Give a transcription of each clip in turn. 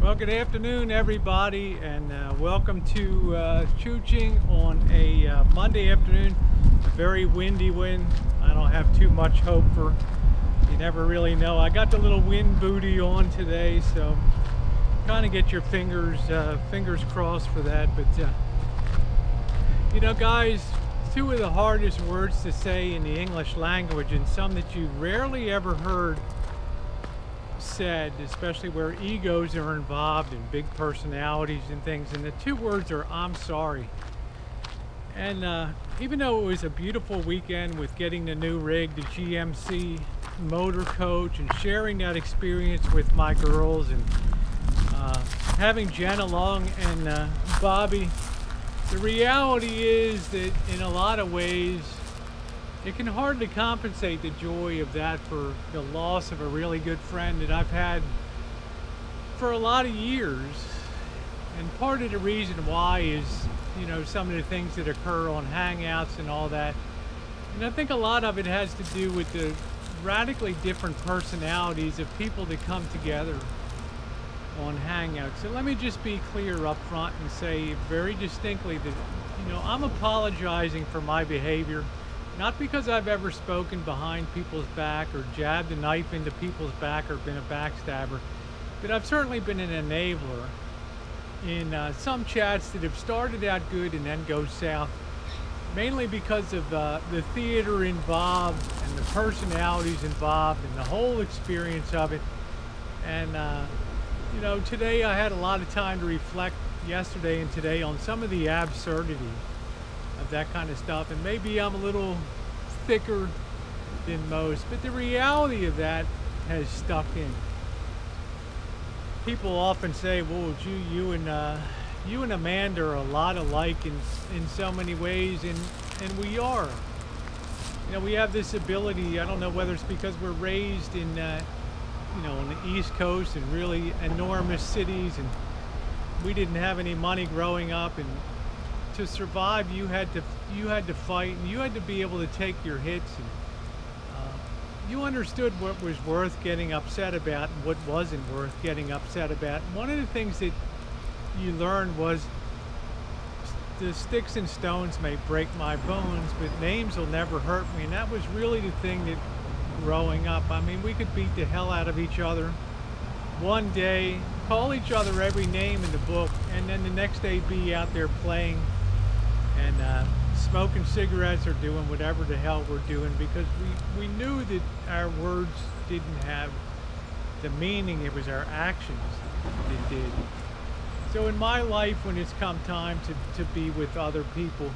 Well, good afternoon, everybody, and welcome to Choochin on a Monday afternoon. A very windy wind. I don't have too much hope for. You never really know. I got the little wind booty on today, so kind of get your fingers crossed for that. But you know, guys, two of the hardest words to say in the English language, and some that you rarely ever heard said, especially where egos are involved and big personalities and things, and the two words are "I'm sorry." And even though it was a beautiful weekend with getting the new rig, the GMC motor coach, and sharing that experience with my girls, and having Jen along and Bobby, the reality is that in a lot of ways it can hardly compensate the joy of that for the loss of a really good friend that I've had for a lot of years. And part of the reason why is, you know, some of the things that occur on Hangouts and all that. And I think a lot of it has to do with the radically different personalities of people that come together on Hangouts. So let me just be clear up front and say very distinctly that, you know, I'm apologizing for my behavior. Not because I've ever spoken behind people's back or jabbed a knife into people's back or been a backstabber, but I've certainly been an enabler in some chats that have started out good and then go south, mainly because of the theater involved and the personalities involved and the whole experience of it. And you know, today I had a lot of time to reflect, yesterday and today, on some of the absurdity of that kind of stuff, and maybe I'm a little thicker than most, but the reality of that has stuck in. People often say, well, you and Amanda are a lot alike in so many ways, and we are. You know, we have this ability, I don't know whether it's because we're raised in you know, on the East Coast in really enormous cities, and we didn't have any money growing up, and to survive you had to fight, and you had to be able to take your hits, and you understood what was worth getting upset about and what wasn't worth getting upset about. And one of the things that you learned was the sticks and stones may break my bones, but names will never hurt me. And that was really the thing that, growing up, I mean, we could beat the hell out of each other one day, call each other every name in the book, and then the next day be out there playing and smoking cigarettes or doing whatever the hell we're doing, because we knew that our words didn't have the meaning, it was our actions that did. So in my life, when it's come time to be with other people,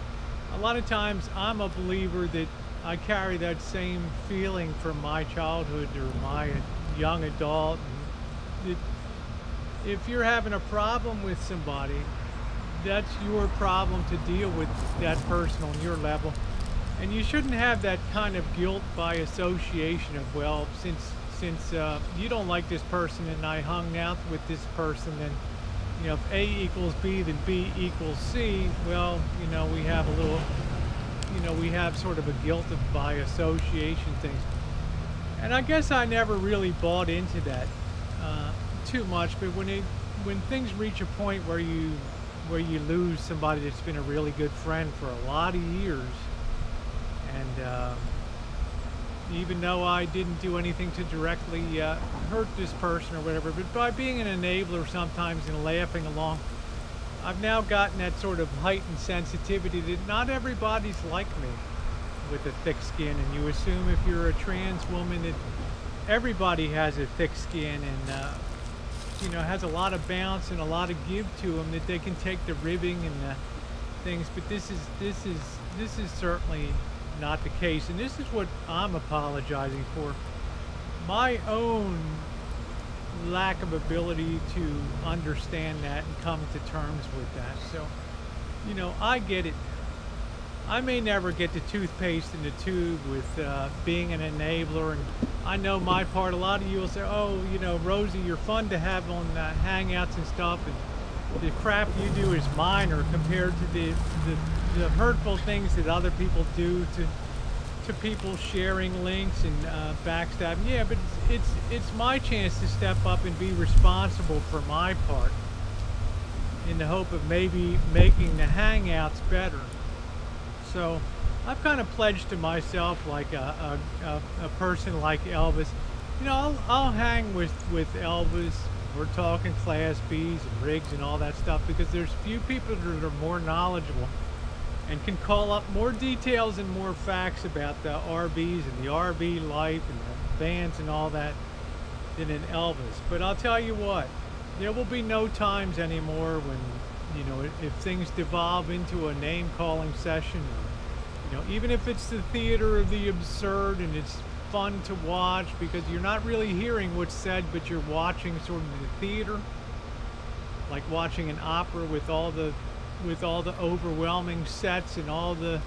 a lot of times I'm a believer that I carry that same feeling from my childhood or my young adult. And if you're having a problem with somebody, that's your problem to deal with that person on your level, and you shouldn't have that kind of guilt by association of, well, since you don't like this person and I hung out with this person, then, you know, if A equals B, then B equals C. Well, you know, we have a little, you know, we have sort of a guilt of by association things, and I guess I never really bought into that too much. But when things reach a point where you lose somebody that's been a really good friend for a lot of years, and even though I didn't do anything to directly hurt this person or whatever, but by being an enabler sometimes and laughing along, I've now gotten that sort of heightened sensitivity that not everybody's like me with a thick skin, and you assume if you're a trans woman that everybody has a thick skin and you know, has a lot of bounce and a lot of give to them, that they can take the ribbing and the things. But this is certainly not the case, and this is what I'm apologizing for. My own lack of ability to understand that and come to terms with that. So, you know, I get it. I may never get the toothpaste in the tube with being an enabler, and I know my part. A lot of you will say, oh, you know, Rosie, you're fun to have on Hangouts and stuff, and the crap you do is minor compared to the hurtful things that other people do to people sharing links and backstabbing. Yeah, but it's my chance to step up and be responsible for my part in the hope of maybe making the hangouts better. So I've kind of pledged to myself, like a person like Elvis. You know, I'll hang with Elvis. We're talking Class Bs and rigs and all that stuff because there's few people that are more knowledgeable and can call up more details and more facts about the RBs and the RB life and the bands and all that than an Elvis. But I'll tell you what, there will be no times anymore when, you know, if things devolve into a name calling session, or, you know, even if it's the theater of the absurd and it's fun to watch because you're not really hearing what's said, but you're watching sort of the theater, like watching an opera with all the overwhelming sets and all the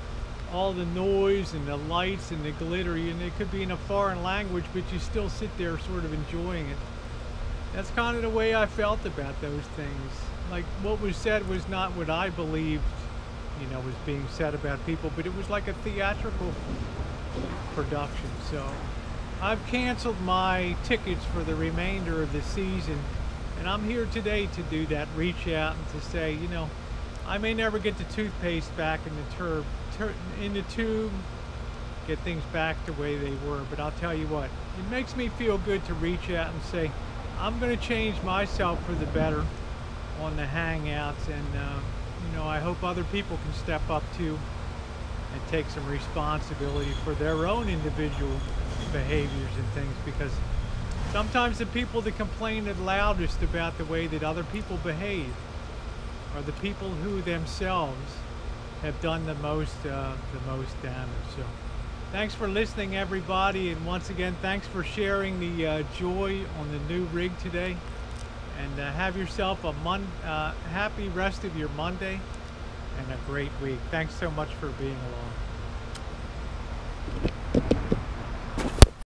noise and the lights and the glitter, and it could be in a foreign language, but you still sit there sort of enjoying it. That's kind of the way I felt about those things. Like, what was said was not what I believed, you know, was being said about people, but it was like a theatrical production. So I've canceled my tickets for the remainder of the season, and I'm here today to do that, reach out and to say, you know, I may never get the toothpaste back in the tube, get things back the way they were, but I'll tell you what, it makes me feel good to reach out and say, I'm going to change myself for the better on the hangouts, and you know, I hope other people can step up too and take some responsibility for their own individual behaviors and things, because sometimes the people that complain the loudest about the way that other people behave are the people who themselves have done the most damage. So thanks for listening, everybody, and once again, thanks for sharing the joy on the new rig today, and have yourself a happy rest of your Monday and a great week. Thanks so much for being along.